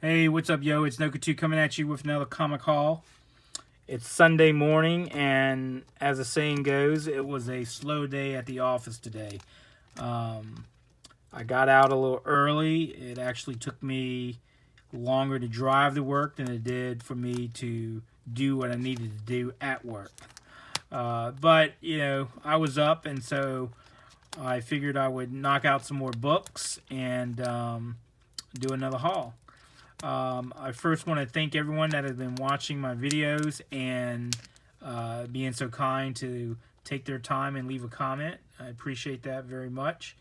Hey, what's up, yo? It's Noka2 coming at you with another comic haul. It's Sunday morning, and as the saying goes, it was a slow day at the office today. Um, I got out a little early. It actually took me longer to drive to work than it did for me to do what I needed to do at work. But, I was up, and so I figured I would knock out some more books and do another haul. I first want to thank everyone that has been watching my videos and being so kind to take their time and leave a comment. I appreciate that very much.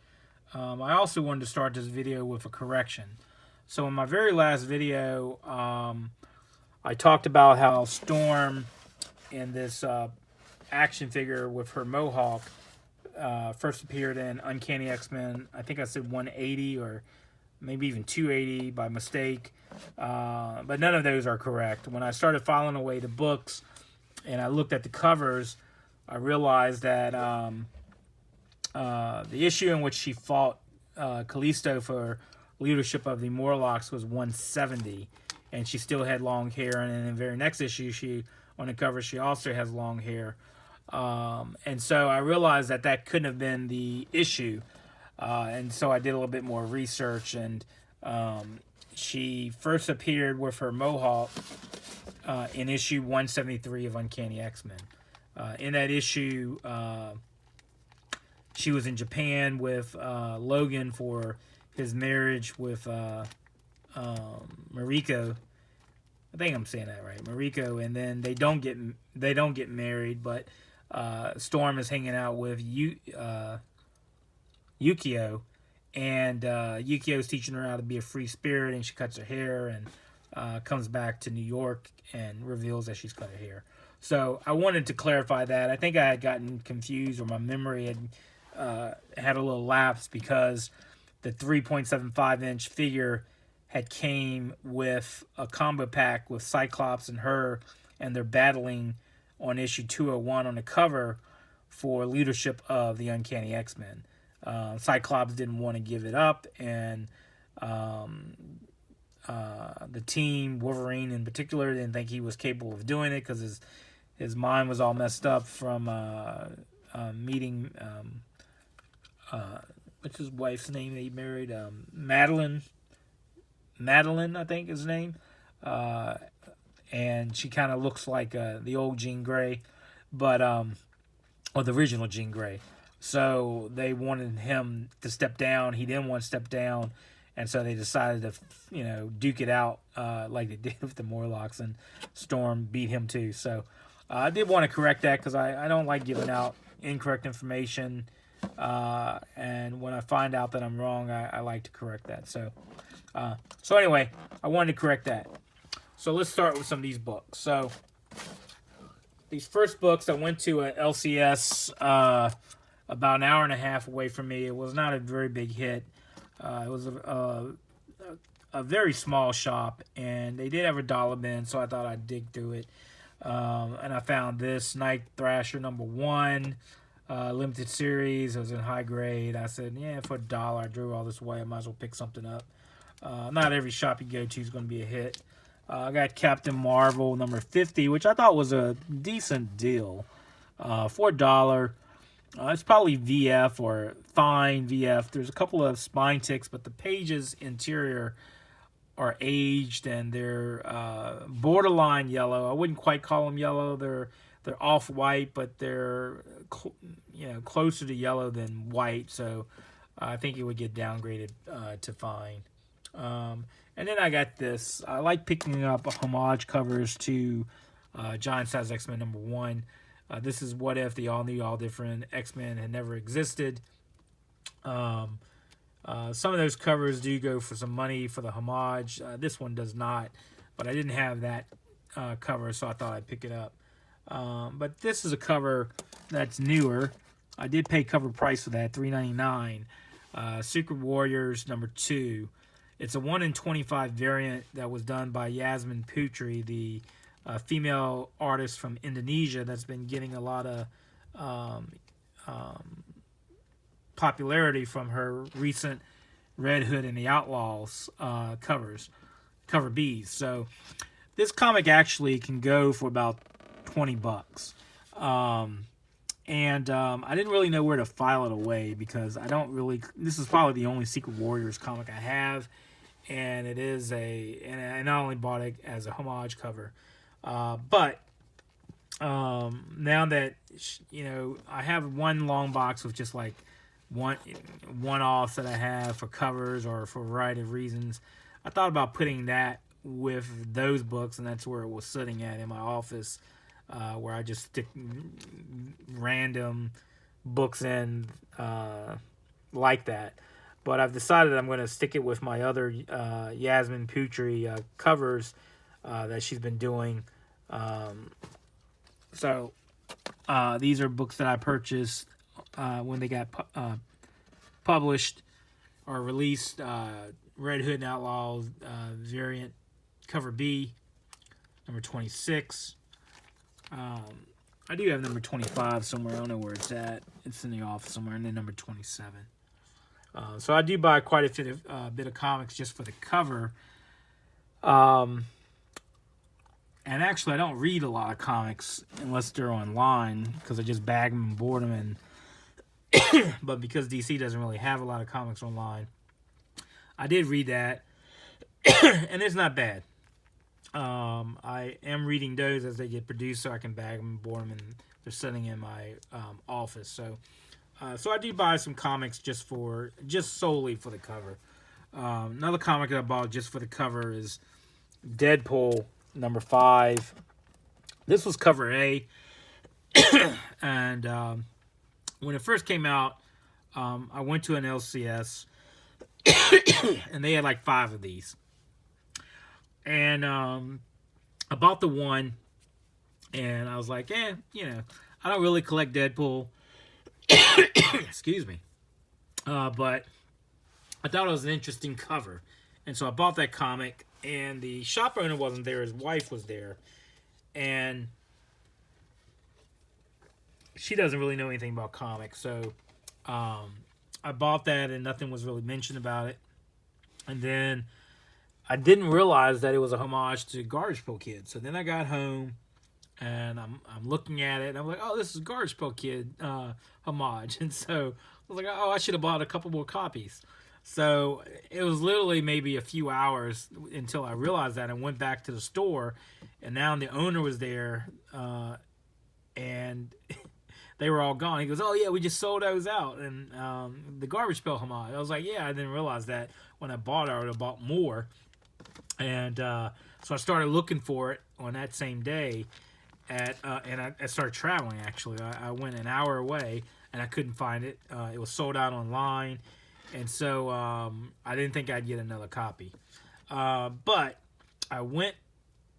I also wanted to start this video with a correction. So in my very last video, I talked about how Storm in this action figure with her mohawk first appeared in Uncanny X-Men. I think I said 180 or maybe even 280 by mistake. But none of those are correct. When I started filing away the books and I looked at the covers, I realized that the issue in which she fought Callisto for leadership of the Morlocks was 170, and she still had long hair. And in the very next issue, on the cover, she also has long hair. And so I realized that couldn't have been the issue. And so I did a little bit more research, and she first appeared with her mohawk in issue 173 of Uncanny X-Men. In that issue, she was in Japan with Logan for his marriage with Mariko. I think I'm saying that right, Mariko. And then they don't get married, but Storm is hanging out with Yukio, and Yukio's teaching her how to be a free spirit, and she cuts her hair and comes back to New York and reveals that she's cut her hair. So I wanted to clarify that. I think I had gotten confused, or my memory had a little lapse, because the 3.75-inch figure had came with a combo pack with Cyclops and her, and they're battling on issue 201 on the cover for leadership of the Uncanny X-Men. Cyclops didn't want to give it up, and the team, Wolverine in particular, didn't think he was capable of doing it because his mind was all messed up from meeting what's his wife's name that he married, Madeline, I think is his name, and she kind of looks like the old Jean Grey, but or the original Jean Grey. So they wanted him to step down. He didn't want to step down, and so they decided to, duke it out like they did with the Morlocks, and Storm beat him too. So I did want to correct that, because I don't like giving out incorrect information, and when I find out that I'm wrong, I like to correct that. So anyway, I wanted to correct that. So let's start with some of these books. So these first books, I went to a LCS about an hour and a half away from me. It was not a very big hit. It was a very small shop, and they did have a dollar bin, so I thought I'd dig through it. And I found this Night Thrasher #1, limited series. It was in high grade. I said, yeah, for $1, I drew all this away. I might as well pick something up. Not every shop you go to is going to be a hit. I got Captain Marvel #50, which I thought was a decent deal. For $1. It's probably VF or fine VF. There's a couple of spine ticks, but the pages interior are aged, and they're borderline yellow. I wouldn't quite call them yellow. They're off-white, but they're closer to yellow than white. So I think it would get downgraded to fine. And then I got this. I like picking up homage covers to Giant Size X-Men #1. This is What If the All New, All Different X-Men had never existed. Some of those covers do go for some money for the homage. This one does not, but I didn't have that cover, so I thought I'd pick it up. But this is a cover that's newer. I did pay cover price for that, $3.99. Secret Warriors #2. It's a 1 in 25 variant that was done by Yasmin Putri, the female artist from Indonesia that's been getting a lot of popularity from her recent Red Hood and the Outlaws covers. cover Bs. So this comic actually can go for about $20. I didn't really know where to file it away because I don't really. This is probably the only Secret Warriors comic I have, and it is and I not only bought it as a homage cover, but now that I have one long box with just like one offs that I have for covers or for a variety of reasons. I thought about putting that with those books, and that's where it was sitting at in my office, where I just stick random books in like that. But I've decided I'm going to stick it with my other Yasmin Putri covers that she's been doing. So these are books that I purchased when they got published or released. Red Hood and Outlaws variant cover B, number 26. I do have number 25 somewhere. I don't know where it's at. It's in the office somewhere. And then number 27. So I do buy quite a bit of comics just for the cover. And actually, I don't read a lot of comics unless they're online because I just bag them and board them. But because DC doesn't really have a lot of comics online, I did read that, and it's not bad. I am reading those as they get produced, so I can bag them and board them, and they're sitting in my office. So I do buy some comics just solely for the cover. Another comic that I bought just for the cover is Deadpool number 5. This was cover A, and when it first came out, I went to an LCS, and they had like 5 of these. And I bought the one, and I was like, I don't really collect Deadpool. Excuse me. But I thought it was an interesting cover. And so I bought that comic, and the shop owner wasn't there. His wife was there. And she doesn't really know anything about comics. So I bought that, and nothing was really mentioned about it. And then I didn't realize that it was a homage to Garbage Pail Kid. So then I got home, and I'm looking at it, and I'm like, oh, this is Garbage Pail Kid homage. And so I was like, oh, I should have bought a couple more copies. So it was literally maybe a few hours until I realized that, and went back to the store, and now the owner was there, and they were all gone. He goes, oh, yeah, we just sold those out, and the Garbage Pail homage. I was like, yeah, I didn't realize that. When I bought it, I would have bought more. And so I started looking for it on that same day, and I started traveling, actually. I went an hour away, and I couldn't find it. It was sold out online, and so I didn't think I'd get another copy. But I went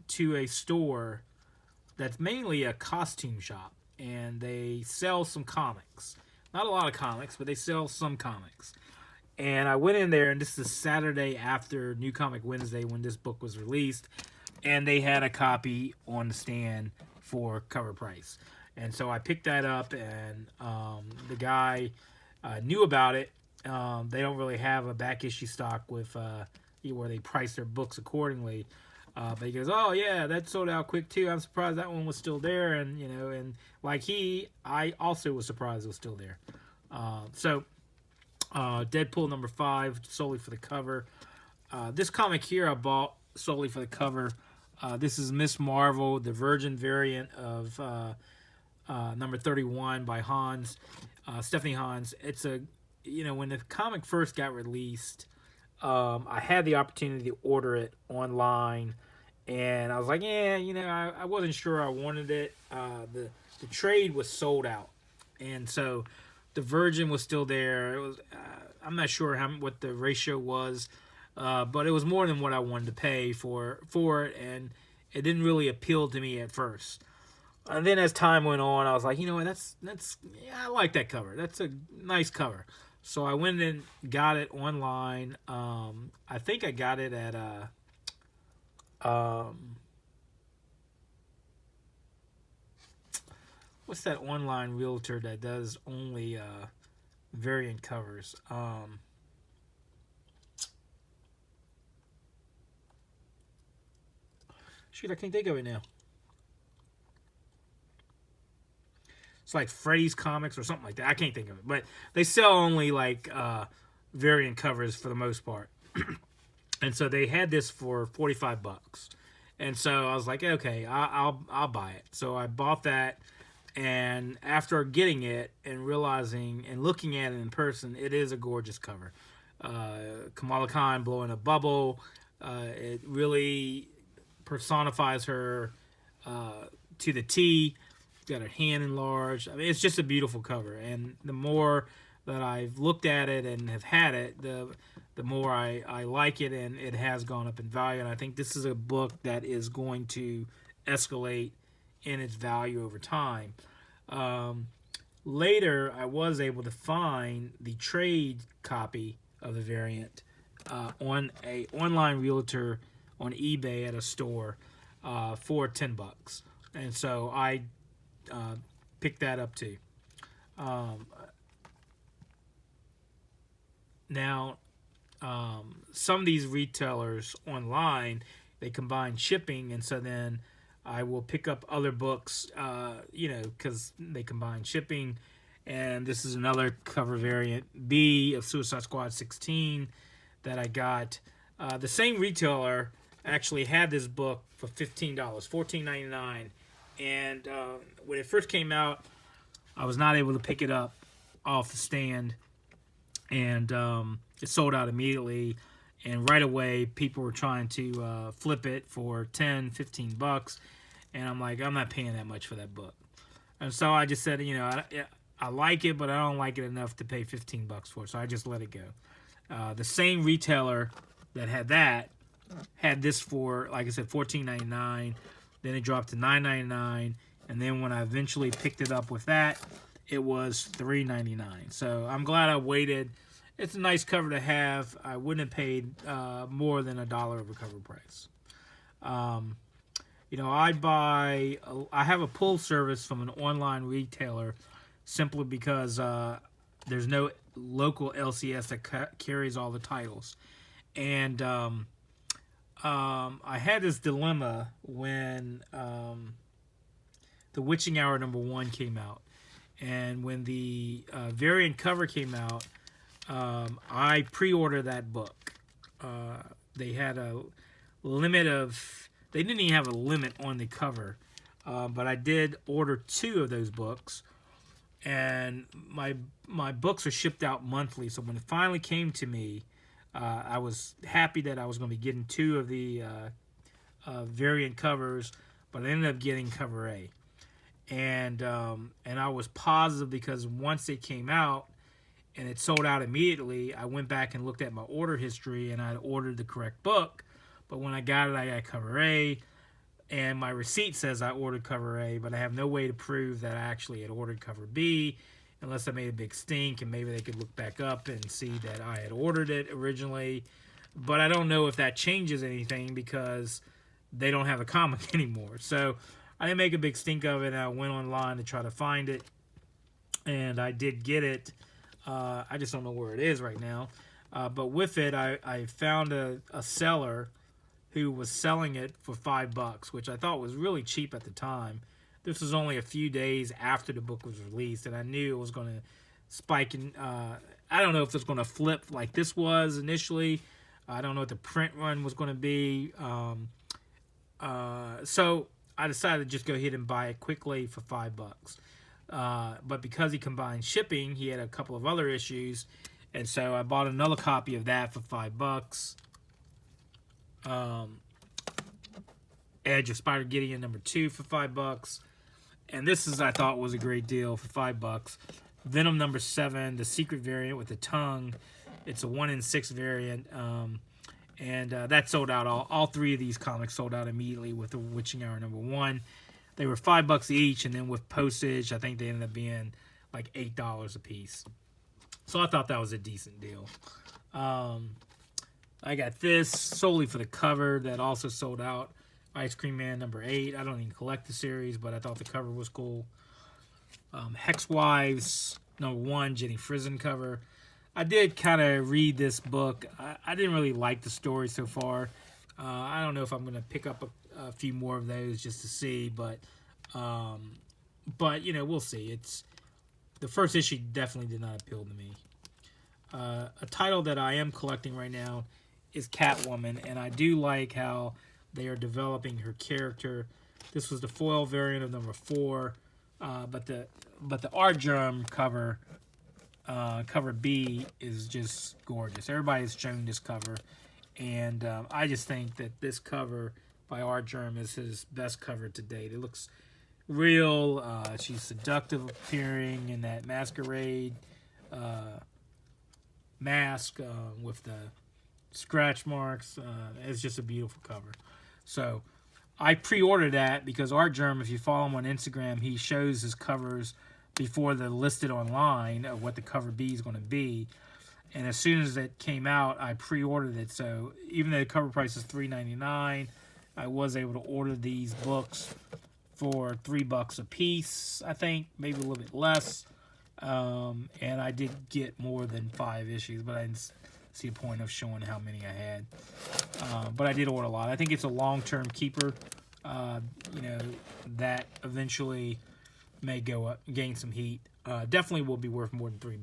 to a store that's mainly a costume shop, and they sell some comics. Not a lot of comics, but they sell some comics. And I went in there, and this is Saturday after New Comic Wednesday when this book was released, and they had a copy on the stand for cover price. And so I picked that up, and the guy knew about it. They don't really have a back issue stock with where they price their books accordingly. But he goes, oh, yeah, that sold out quick, too. I'm surprised that one was still there. And, and like I also was surprised it was still there. Deadpool number 5, solely for the cover. This comic here I bought solely for the cover. This is Miss Marvel, the Virgin variant of number 31 by Stephanie Hans. It's when the comic first got released, I had the opportunity to order it online, and I was like, I wasn't sure I wanted it. The trade was sold out, and so the Virgin was still there. It was I'm not sure what the ratio was, but it was more than what I wanted to pay for it, and it didn't really appeal to me at first. And then as time went on, I was like, I like that cover. That's a nice cover. So I went and got it online. I think I got it at what's that online realtor that does only variant covers? Shoot, I can't think of it now. It's like Freddy's Comics or something like that. I can't think of it, but they sell only like variant covers for the most part. And so they had this for $45, and so I was like, okay, I'll buy it. So I bought that, and after getting it and realizing and looking at it in person, it is a gorgeous cover. Kamala Khan blowing a bubble. It really personifies her to the T. Got her hand enlarged. I mean, it's just a beautiful cover. And the more that I've looked at it and have had it, the more I like it, and it has gone up in value. And I think this is a book that is going to escalate in its value over time. Later, I was able to find the trade copy of the variant on a online realtor on eBay at a store for $10, and so I picked that up too. Now, some of these retailers online, they combine shipping, and so then I will pick up other books, because they combine shipping. And this is another cover variant, B of Suicide Squad 16 that I got. The same retailer actually had this book for $15, $14.99. And when it first came out, I was not able to pick it up off the stand. And it sold out immediately. And right away, people were trying to flip it for $10, $15. And I'm like, I'm not paying that much for that book. And so I just said, I like it, but I don't like it enough to pay $15 for it. So I just let it go. The same retailer that had this for, like I said, $14.99. Then it dropped to $9.99. And then when I eventually picked it up with that, it was $3.99. So I'm glad I waited. It's a nice cover to have. I wouldn't have paid more than $1 of a cover price. I have a pull service from an online retailer simply because there's no local LCS that carries all the titles. And I had this dilemma when The Witching Hour #1 came out. And when the variant cover came out, I pre-ordered that book. They had a limit of... They didn't even have a limit on the cover. But I did order 2 of those books. And my books are shipped out monthly. So when it finally came to me, I was happy that I was going to be getting 2 of the variant covers. But I ended up getting cover A. And I was positive because once it came out and it sold out immediately, I went back and looked at my order history and I ordered the correct book. But when I got it, I got cover A, and my receipt says I ordered cover A, but I have no way to prove that I actually had ordered cover B unless I made a big stink, and maybe they could look back up and see that I had ordered it originally. But I don't know if that changes anything because they don't have a comic anymore. So I didn't make a big stink of it, and I went online to try to find it, and I did get it. I just don't know where it is right now. But with it, I found a seller who was selling it for $5, which I thought was really cheap at the time. This was only a few days after the book was released, and I knew it was going to spike. I don't know if it's going to flip like this was initially. I don't know what the print run was going to be. So I decided to just go ahead and buy it quickly for $5. But because he combined shipping, he had a couple of other issues, and so I bought another copy of that for $5. Edge of Spider-Gideon #2 for $5. And this I thought was a great deal for $5. Venom #7, the secret variant with the tongue. It's a 1 in 6 variant. And that sold out. All 3 of these comics sold out immediately with The Witching Hour #1. They were $5 each, and then with postage, I think they ended up being like $8 a piece. So I thought that was a decent deal. I got this solely for the cover that also sold out. Ice Cream Man #8. I don't even collect the series, but I thought the cover was cool. Hex Wives #1, Jenny Frison cover. I did kind of read this book. I didn't really like the story so far. I don't know if I'm going to pick up a few more of those just to see, but you know, we'll see. It's the first issue definitely did not appeal to me. A title that I am collecting right now is Catwoman, and I do like how they are developing her character. This was the foil variant of number 4, but the Artgerm cover, cover B, is just gorgeous. Everybody's shown this cover, and I just think that this cover by Artgerm is his best cover to date. It looks real. She's seductive appearing in that masquerade mask with the scratch marks. It's just a beautiful cover. So I pre-ordered that because Artgerm, if you follow him on Instagram, he shows his covers before they're listed online of what the cover B is going to be. And as soon as it came out, I pre-ordered it. So even though the cover price is $3.99, I was able to order these books for $3 a piece, I think, maybe a little bit less. And I did get more than 5 issues, but I didn't see a point of showing how many I had. But I did order a lot. I think it's a long-term keeper. You know, that eventually may go up, gain some heat. Definitely will be worth more than $3.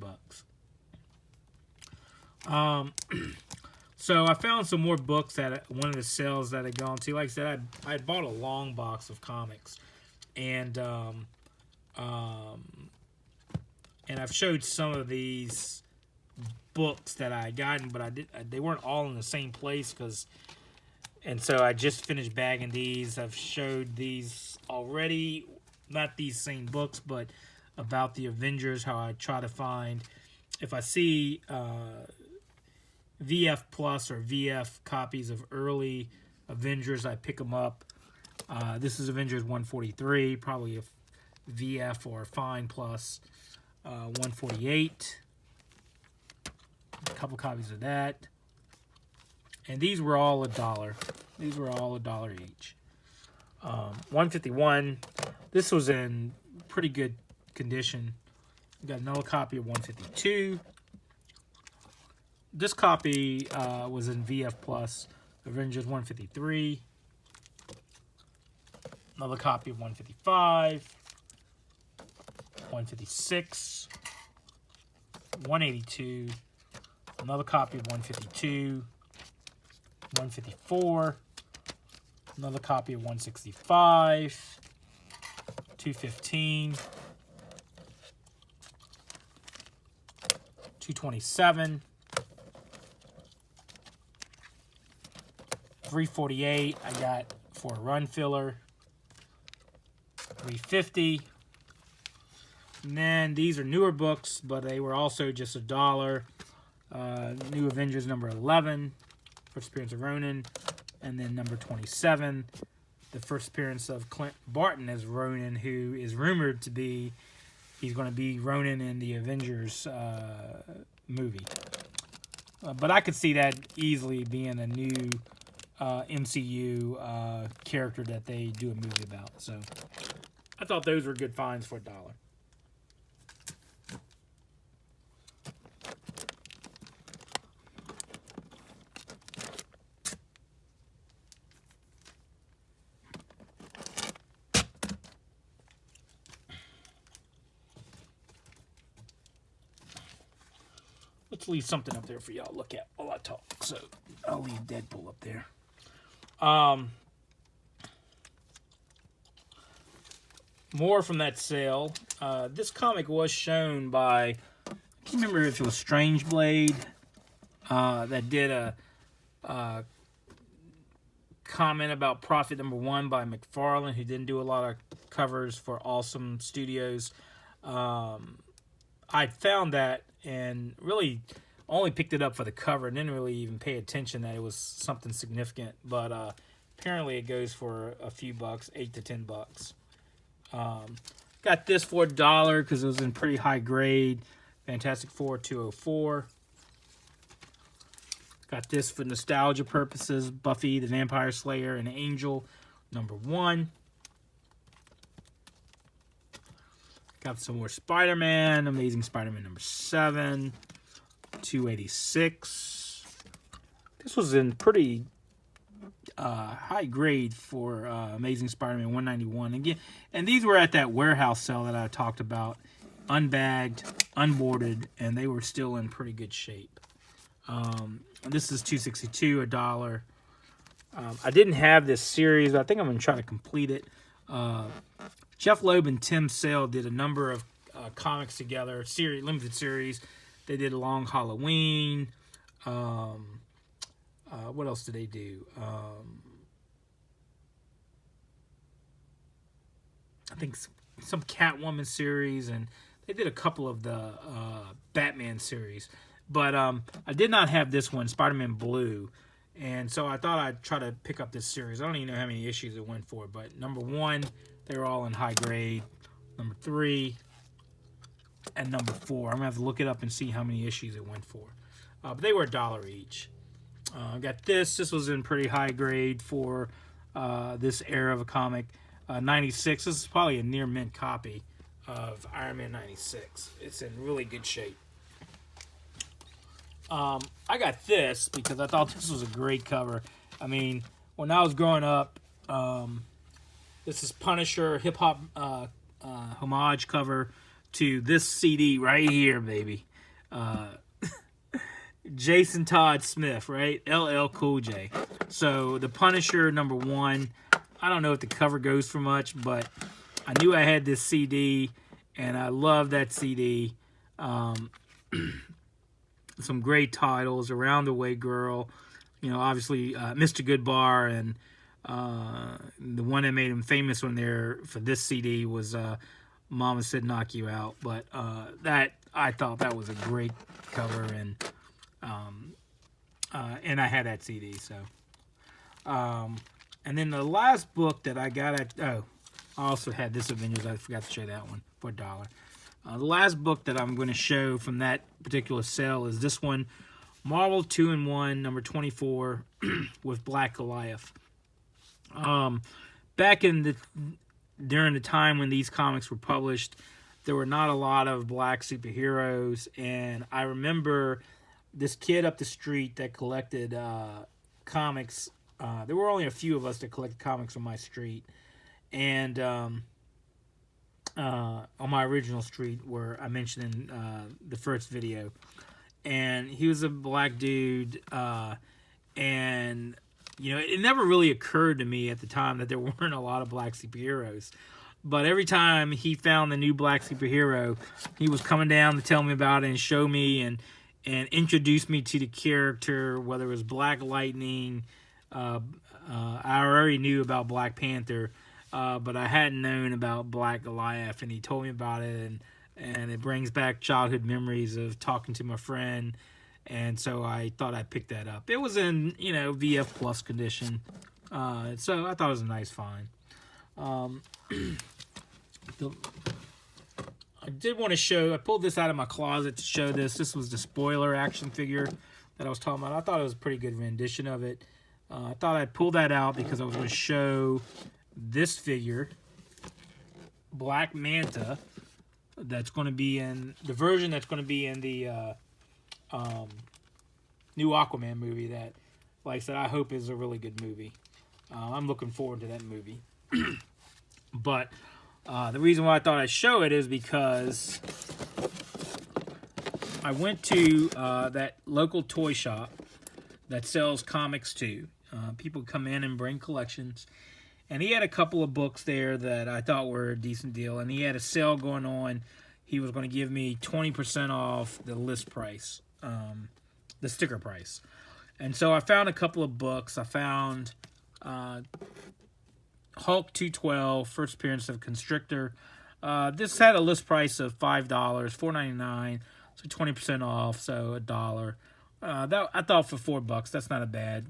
So I found some more books at one of the sales that I'd gone to. Like I said, I bought a long box of comics, and I've showed some of these books that I had gotten, but they weren't all in the same place and so I just finished bagging these. I've showed these already, not these same books, but about the Avengers, how I try to find, if I see VF Plus or VF copies of early Avengers, I pick them up. This is Avengers 143, probably a VF or Fine Plus 148. A couple copies of that. And these were all $1. These were all $1 each. 151. This was in pretty good condition. Got another copy of 152. This copy was in VF Plus, Avengers 153. Another copy of 155. 156. 182. Another copy of 152. 154. Another copy of 165. 215. 227. 348 I got for a run filler. 350. And then these are newer books, but they were also just $1. New Avengers number 11, first appearance of Ronan, and then number 27, the first appearance of Clint Barton as Ronan, who is rumored to be, he's going to be Ronan in the Avengers movie. But I could see that easily being a new MCU character that they do a movie about. So I thought those were good finds for $1. Let's leave something up there for y'all to look at while I talk. So I'll leave Deadpool up there. More from that sale. This comic was shown by, I can't remember if it was Strange Blade that did a comment about Prophet #1 by McFarlane, who didn't do a lot of covers for Awesome Studios. I found that and really only picked it up for the cover and didn't really even pay attention that it was something significant. But apparently it goes for a few bucks, $8 to $10. Got this for $1 because it was in pretty high grade. Fantastic Four 204. Got this for nostalgia purposes. Buffy the Vampire Slayer and Angel #1. Got some more Spider-Man. Amazing Spider-Man #7. 286. This was in pretty high grade for Amazing Spider-Man 191 again, and these were at that warehouse sale that I talked about, unbagged, unboarded, and they were still in pretty good shape. This is $2.62, $1. I didn't have this series, but I think I'm going to try to complete it. Jeff Loeb and Tim Sale did a number of comics together, limited series. They did Long Halloween. What else did they do? I think some Catwoman series, and they did a couple of the Batman series. But I did not have this one, Spider-Man Blue. And so I thought I'd try to pick up this series. I don't even know how many issues it went for, but number 1, they were all in high grade. Number 3 and number 4. I'm going to have to look it up and see how many issues it went for. But they were $1 each. I got this. This was in pretty high grade for this era of a comic. 96. This is probably a near mint copy of Iron Man 96. It's in really good shape. I got this because I thought this was a great cover. I mean, when I was growing up, this is Punisher hip-hop homage cover to this CD right here, baby. Jason Todd Smith, right? LL Cool J. So the Punisher number 1. I don't know if the cover goes for much, but I knew I had this CD, and I love that CD. Some great titles, Around the Way Girl, obviously Mr. Goodbar, and the one that made him famous for this CD was Mama Said Knock You Out. But that, I thought that was a great cover, and I had that CD. So, and then the last book that I got I also had this Avengers. I forgot to show that one for $1. The last book that I'm going to show from that particular sale is this one, Marvel 2-in-1, number 24, with Black Goliath. Back during the time when these comics were published, there were not a lot of black superheroes, and I remember this kid up the street that collected comics. There were only a few of us that collected comics on my street, and on my original street where I mentioned in the first video. And he was a black dude, and it never really occurred to me at the time that there weren't a lot of black superheroes. But every time he found the new black superhero, he was coming down to tell me about it and show me and introduce me to the character, whether it was Black Lightning. I already knew about Black Panther, but I hadn't known about Black Goliath, and he told me about it, and it brings back childhood memories of talking to my friend, and so I thought I'd pick that up. It was in, VF Plus condition, so I thought it was a nice find. I did want to show, I pulled this out of my closet to show this. This was the spoiler action figure that I was talking about. I thought it was a pretty good rendition of it. I thought I'd pull that out because I was going to show this figure, Black Manta, that's going to be in the version that's going to be in the new Aquaman movie that, like I said, I hope is a really good movie. I'm looking forward to that movie. But the reason why I thought I'd show it is because I went to that local toy shop that sells comics too. People come in and bring collections. And he had a couple of books there that I thought were a decent deal. And he had a sale going on. He was going to give me 20% off the list price, the sticker price. And so I found a couple of books. I found Hulk 212, first appearance of Constrictor. This had a list price of $5, $4.99, so 20% off, so $1. That I thought for $4, that's not a bad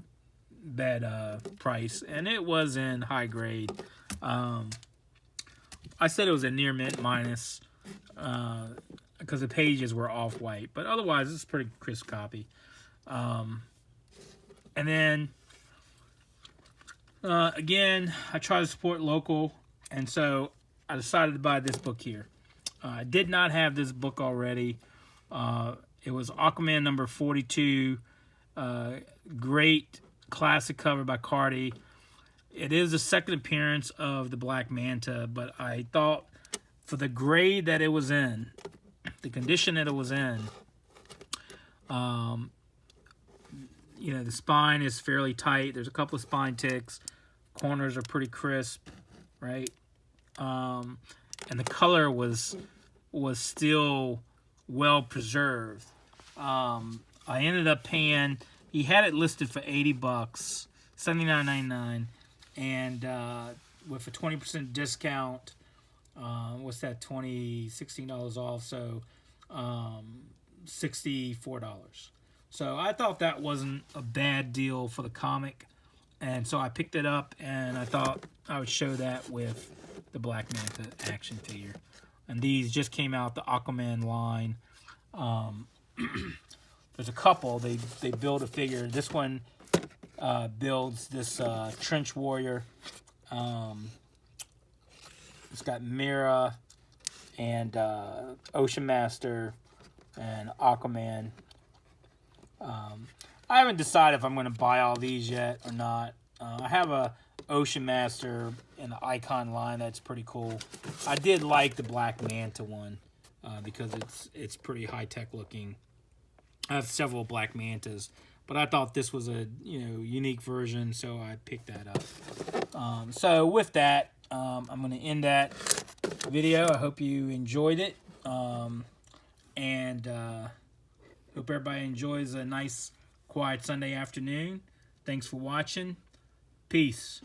price, and it was in high grade. I said it was a near mint minus because the pages were off white, but otherwise it's a pretty crisp copy. And then again, I try to support local, and so I decided to buy this book here. I did not have this book already. It was Aquaman number 42. Great classic cover by Cardi. It is the second appearance of the Black Manta, but I thought for the grade that it was in, the condition that it was in, you know, the spine is fairly tight. There's a couple of spine ticks. Corners are pretty crisp, right? And the color was still well preserved. I ended up paying. He had it listed for $80, $79.99, and with a 20% discount, what's that? $16 off, so $64. So I thought that wasn't a bad deal for the comic, and so I picked it up, and I thought I would show that with the Black Manta action figure. And these just came out, the Aquaman line. There's a couple. They build a figure. This one builds this Trench Warrior. It's got Mera and Ocean Master and Aquaman. I haven't decided if I'm going to buy all these yet or not. I have a Ocean Master in the Icon line that's pretty cool. I did like the Black Manta one because it's pretty high tech looking. I have several Black Mantas, but I thought this was a unique version, so I picked that up. So with that, I'm going to end that video. I hope you enjoyed it, and hope everybody enjoys a nice, quiet Sunday afternoon. Thanks for watching. Peace.